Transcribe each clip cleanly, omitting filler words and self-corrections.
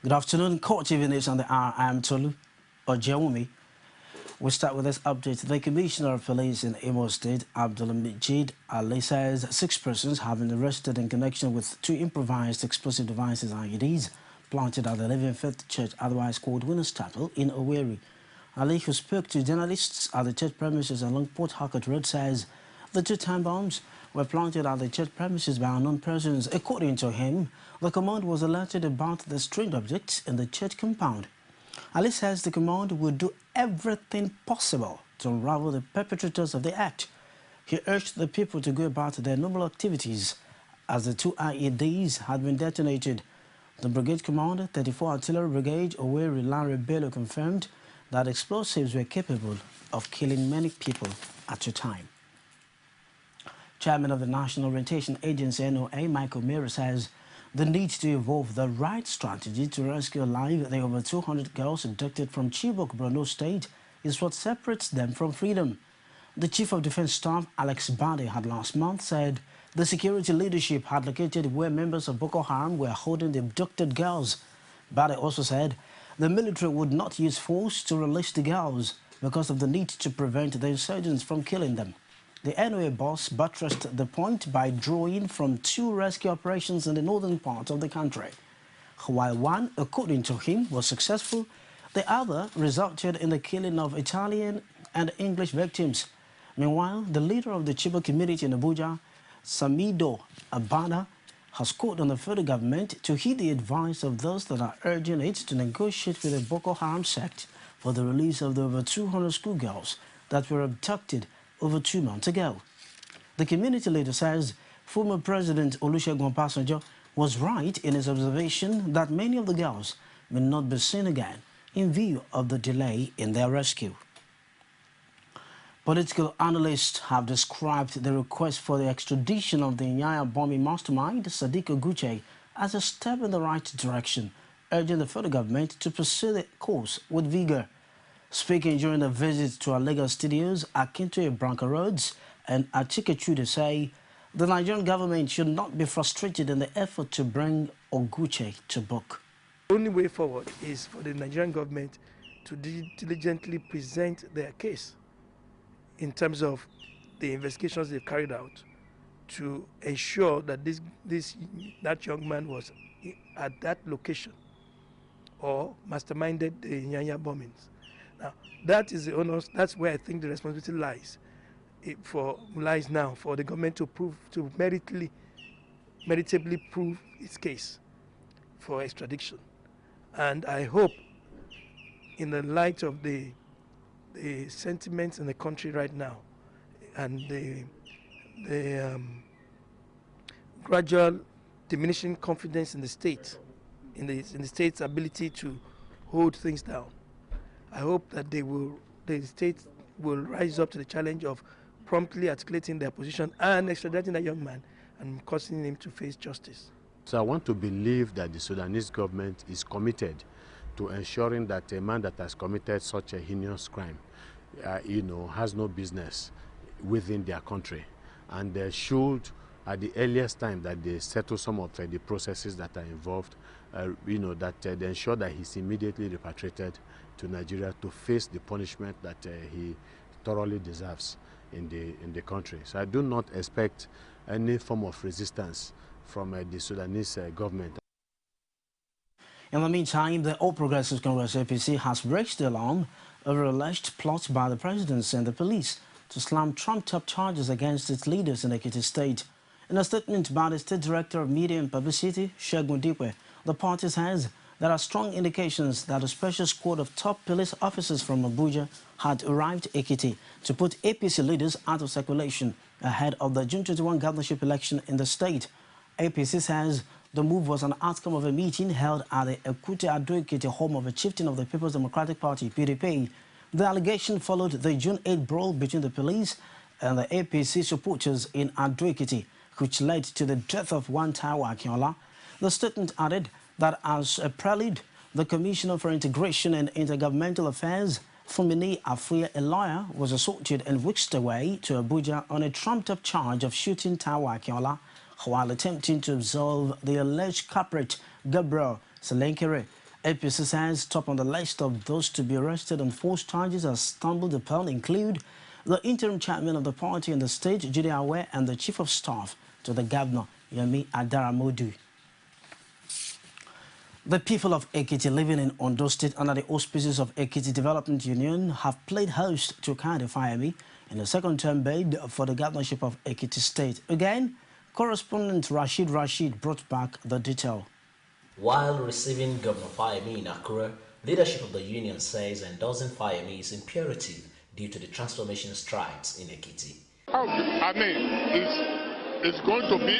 Good afternoon, CoreTV News on the hour. I am Tolu Ojewumi. We start with this update. The Commissioner of Police in Imo State, Abdulmajid Ali, says 6 persons have been arrested in connection with 2 improvised explosive devices (IEDs) planted at the Living Faith Church, otherwise called Winners Chapel, in Owerri. Ali, who spoke to journalists at the church premises along Port Harcourt Road, says the 2 time bombs were planted at the church premises by unknown persons. According to him, the command was alerted about the strange objects in the church compound. Ali says the command would do everything possible to unravel the perpetrators of the act. He urged the people to go about their normal activities as the 2 IEDs had been detonated. The brigade commander, 34 Artillery Brigade, Owerri Larry Bello, confirmed that explosives were capable of killing many people at a time. Chairman of the National Orientation Agency, NOA, Michael Mary, says the need to evolve the right strategy to rescue alive the over 200 girls abducted from Chibok, Borno State, is what separates them from freedom. The Chief of Defense Staff, Alex Bade, had last month said the security leadership had located where members of Boko Haram were holding the abducted girls. Bade also said the military would not use force to release the girls because of the need to prevent the insurgents from killing them. The NOA boss buttressed the point by drawing from 2 rescue operations in the northern part of the country. While one, according to him, was successful, the other resulted in the killing of Italian and English victims. Meanwhile, the leader of the Chibok community in Abuja, Samido Abada, has called on the federal government to heed the advice of those that are urging it to negotiate with the Boko Haram sect for the release of the over 200 schoolgirls that were abducted over 2 months ago. The community leader says former President Olusegun Obasanjo was right in his observation that many of the girls may not be seen again in view of the delay in their rescue. Political analysts have described the request for the extradition of the Nyanya bombing mastermind, Sadiq Oguche, as a step in the right direction, urging the federal government to pursue the course with vigor. Speaking during a visit to our Lagos studios, Akintoye Branca Rhodes and Achike Chude say the Nigerian government should not be frustrated in the effort to bring Oguche to book. The only way forward is for the Nigerian government to diligently present their case in terms of the investigations they've carried out to ensure that that young man was at that location or masterminded the Nyanya bombings. Now, that is the onus. That's where I think the responsibility lies. Lies now for the government to meritably prove its case for extradition. And I hope, in the light of the sentiments in the country right now and the gradual diminishing confidence in the state, in the state's ability to hold things down, I hope that the state will rise up to the challenge of promptly articulating their position and extraditing that young man and causing him to face justice. So I want to believe that the Sudanese government is committed to ensuring that a man that has committed such a heinous crime, has no business within their country, and they should, at the earliest time that they settle some of the processes that are involved, that they ensure that he's immediately repatriated to Nigeria to face the punishment that he thoroughly deserves in the country. So I do not expect any form of resistance from the Sudanese government. In the meantime, the All Progressives Congress APC has raised the alarm over alleged plots by the presidency and the police to slam trumped-up charges against its leaders in Ekiti State. In a statement by the State Director of Media and Publicity, Segun Dipe, the party says there are strong indications that a special squad of top police officers from Abuja had arrived Ekiti to put APC leaders out of circulation ahead of the June 21 governorship election in the state. APC says the move was an outcome of a meeting held at the Ekute Ado-Ekiti home of a chieftain of the People's Democratic Party, PDP. The allegation followed the June 8 brawl between the police and the APC supporters in Ado-Ekiti, which led to the death of one Taiwo Akinola. The statement added that as a prelude, the Commissioner for Integration and Intergovernmental Affairs, Fumini Afuya, a lawyer, was assaulted and whisked away to Abuja on a trumped-up charge of shooting Taiwo Akinola while attempting to absolve the alleged culprit, Gabriel Selenkere. APC says top on the list of those to be arrested on false charges as stumbled upon include the interim chairman of the party in the state, Judy Awe, and the chief of staff to the governor, Yemi Adaramodu. The people of Ekiti living in Ondo State under the auspices of Ekiti Development Union have played host to Kade Fayemi in the second-term bid for the governorship of Ekiti State. Again, correspondent Rashid brought back the detail. While receiving Governor Fayemi in Akure, leadership of the union says endorsing Fayemi is imperative due to the transformation strides in Ekiti. I mean, it's going to be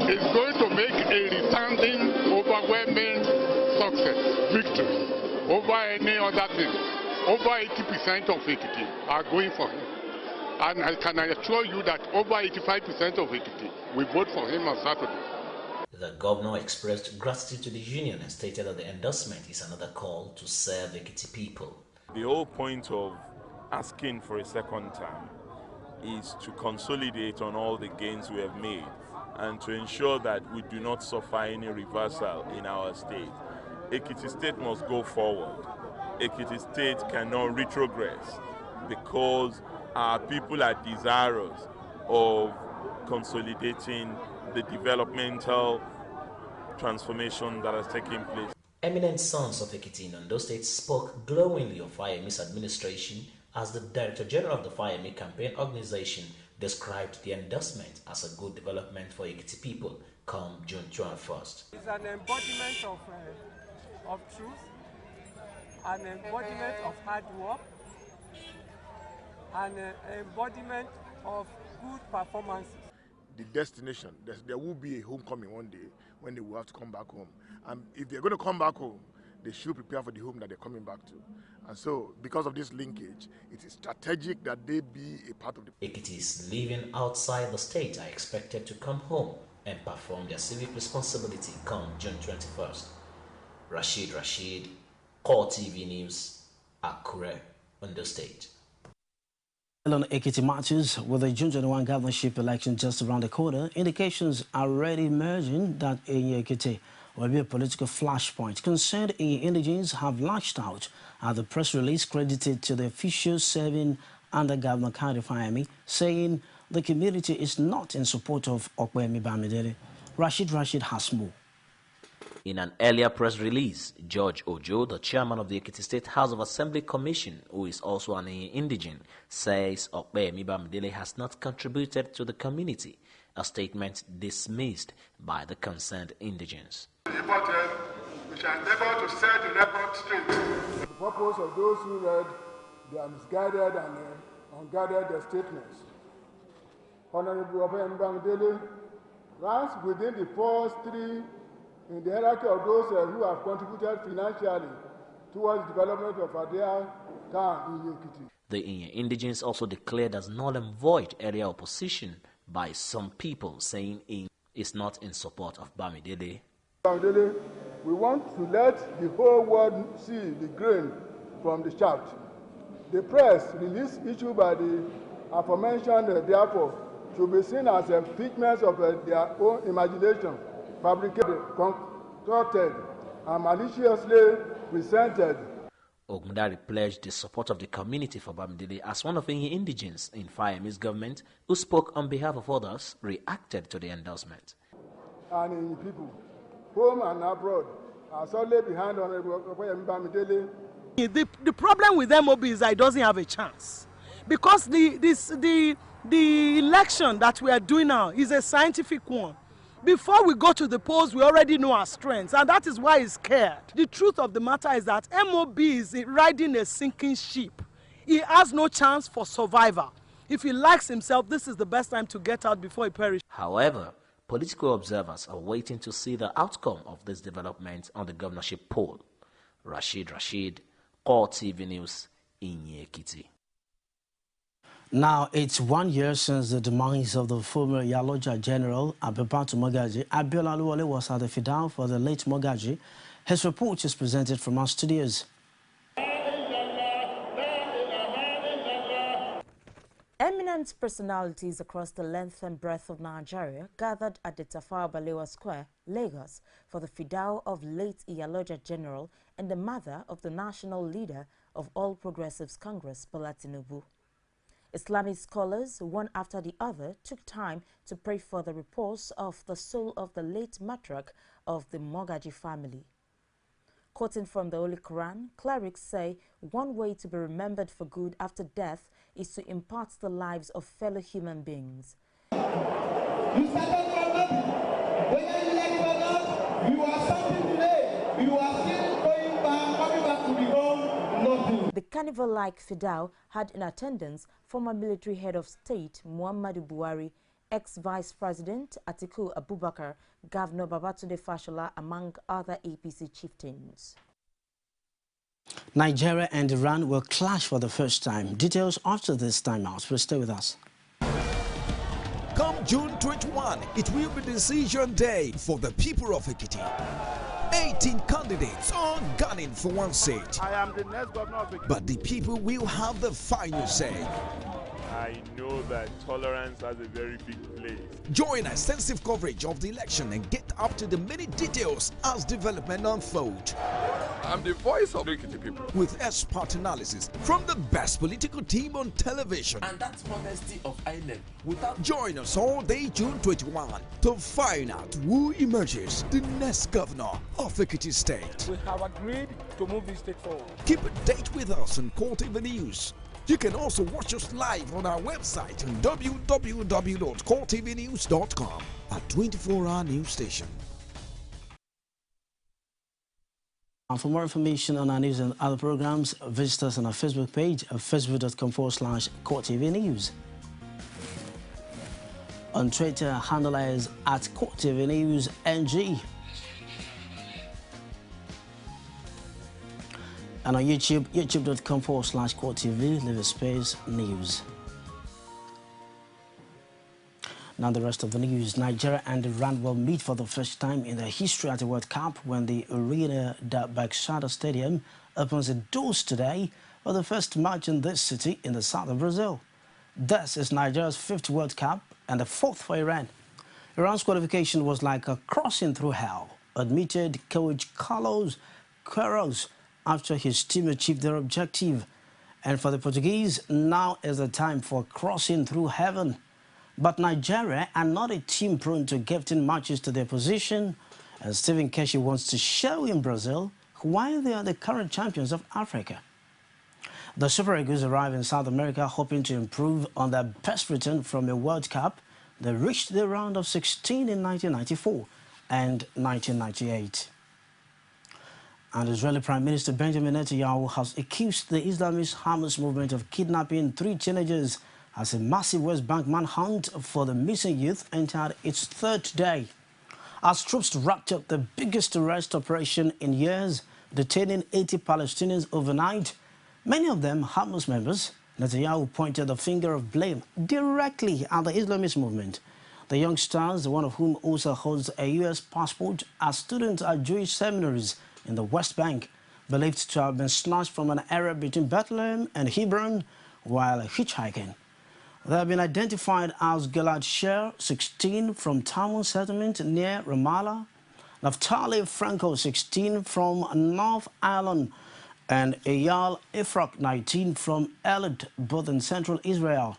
it's going to make a resounding, overwhelming success, victory over any other thing. Over 80% of Ekiti are going for him. And I can assure you that over 85% of Ekiti will vote for him on Saturday. The governor expressed gratitude to the union and stated that the endorsement is another call to serve Ekiti people. The whole point of asking for a second term is to consolidate on all the gains we have made and to ensure that we do not suffer any reversal in our state. Ekiti State must go forward. Ekiti State cannot retrogress because our people are desirous of consolidating the developmental transformation that has taken place. Eminent sons of Ekiti in Ondo State spoke glowingly of Fayemi's administration as the Director General of the Fayemi Campaign Organization described the endorsement as a good development for Ekiti people come June 21st. It's an embodiment of truth, an embodiment of hard work, an embodiment of good performances. The destination, there will be a homecoming one day when they will have to come back home. And if they're going to come back home, they should prepare for the home that they're coming back to. And so, because of this linkage, it is strategic that they be a part of the... Ekitis living outside the state are expected to come home and perform their civic responsibility come June 21st. Rashid, CoreTV News, Akure, Ondo State. On Ekiti matters, with the June 21 governorship election just around the corner, indications are already emerging that in Ekiti will be a political flashpoint. Concerned indigenes have lashed out at the press release credited to the officials serving under Governor Kade Fayemi, saying the community is not in support of Okpeyemi Bamidele. Rashid has more. In an earlier press release, George Ojo, the chairman of the Ekiti State House of Assembly Commission, who is also an indigene, says Okpeyemi Bamidele has not contributed to the community, a statement dismissed by the concerned indigenes. We shall endeavor to set the record straight. The purpose of those who read their misguided and unguided statements. Honorable Okpeyemi Bamidele ranks within the first three in the hierarchy of those who have contributed financially towards the development of their town in Ekiti. The indigenes also declared as null and void area opposition by some people, saying he is not in support of Bamidele. Bamidele, we want to let the whole world see the grain from the shaft. The press release issued by the aforementioned therefore should be seen as figments of their own imagination, fabricated, concocted, and maliciously presented. Ogundari pledged the support of the community for Bamidele as one of the indigenes in Fayemi's government who spoke on behalf of others reacted to the endorsement. And in people, home and abroad, are solely behind Honorable Okpeyemi Bamidele. The problem with MOB is that it doesn't have a chance. Because the election that we are doing now is a scientific one. Before we go to the polls, we already know our strengths, and that is why he's scared. The truth of the matter is that MOB is riding a sinking ship. He has no chance for survival. If he likes himself, this is the best time to get out before he perishes. However, political observers are waiting to see the outcome of this development on the governorship poll. Rashid, CoreTV News, Ekiti. Now, it's 1 year since the demise of the former Yaloja General Abibatu Mogaji. Abiola Oluwole was at the funeral for the late Mogaji. His report is presented from our studios. Eminent Prominent personalities across the length and breadth of Nigeria gathered at the Tafawa Balewa Square, Lagos, for the fidao of late Iyaloja General and the mother of the national leader of All Progressives Congress, Bola Tinubu. Islamic scholars, one after the other, took time to pray for the repose of the soul of the late matriarch of the Mogaji family. Quoting from the Holy Quran, clerics say one way to be remembered for good after death is to impart the lives of fellow human beings. You started from nothing. Whether you like it or not, you are something today. You are still coming back to become nothing. The carnival-like fidao had in attendance former military head of state Muhammadu Buhari, ex-Vice President Atiku Abubakar, Governor Babatunde Fashola, among other APC chieftains. Nigeria and Iran will clash for the first time. Details after this timeout. Please stay with us. Come June 21, it will be decision day for the people of Ekiti. 18 candidates are gunning for one seat. I am the next governor of Ekiti. But the people will have the final say. I know that tolerance has a very big place. Join extensive coverage of the election and get up to the many details as development unfold. I'm the voice of the Ekiti people. With expert analysis from the best political team on television. And that's honesty of island. Join us all day June 21 to find out who emerges the next governor of Ekiti State. We have agreed to move this state forward. Keep a date with us on CoreTV News. You can also watch us live on our website on www.coretvnews.com, a 24-hour news station. And for more information on our news and other programs, visit us on our Facebook page at facebook.com/CoreTV News. On Twitter, handle is at CoreTV News NG. And on YouTube, youtube.com/CoreTV, leave a space news. Now the rest of the news. Nigeria and Iran will meet for the first time in their history at the World Cup when the Arena da Baixada Stadium opens its doors today for the first match in this city in the south of Brazil. This is Nigeria's 5th World Cup and the 4th for Iran. Iran's qualification was like a crossing through hell, admitted coach Carlos Queiroz after his team achieved their objective. And for the Portuguese, now is the time for crossing through heaven. But Nigeria are not a team prone to gifting matches to their position, and Stephen Keshi wants to show in Brazil why they are the current champions of Africa. The Super Eagles arrive in South America hoping to improve on their best return from a World Cup. They reached the round of 16 in 1994 and 1998. And Israeli Prime Minister Benjamin Netanyahu has accused the Islamist Hamas movement of kidnapping 3 teenagers as a massive West Bank manhunt for the missing youth entered its 3rd day. As troops wrapped up the biggest arrest operation in years, detaining 80 Palestinians overnight, many of them Hamas members, Netanyahu pointed the finger of blame directly at the Islamist movement. The youngsters, one of whom also holds a U.S. passport, are students at Jewish seminaries in the West Bank, believed to have been snatched from an area between Bethlehem and Hebron while hitchhiking. They have been identified as Gilad Sher, 16, from Talmud settlement near Ramallah, Naftali Franco, 16, from North Ireland, and Eyal Efrak, 19, from Elad, both in central Israel.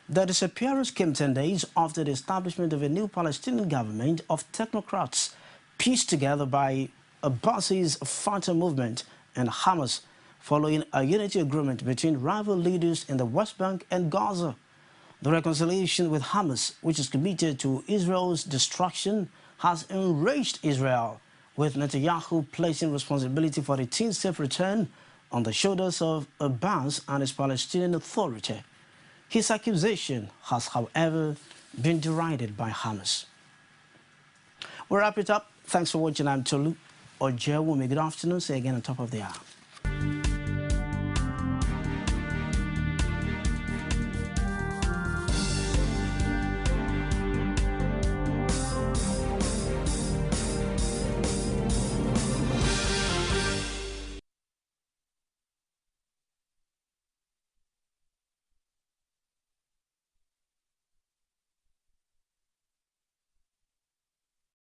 Their disappearance came 10 days after the establishment of a new Palestinian government of technocrats pieced together by Abbasi's Fatah movement and Hamas, following a unity agreement between rival leaders in the West Bank and Gaza. The reconciliation with Hamas, which is committed to Israel's destruction, has enraged Israel, with Netanyahu placing responsibility for the teen's safe return on the shoulders of Abbas and his Palestinian Authority. His accusation has, however, been derided by Hamas. We'll wrap it up. Thanks for watching. I'm Tolu Ojewumi. Good afternoon. See you again on top of the hour.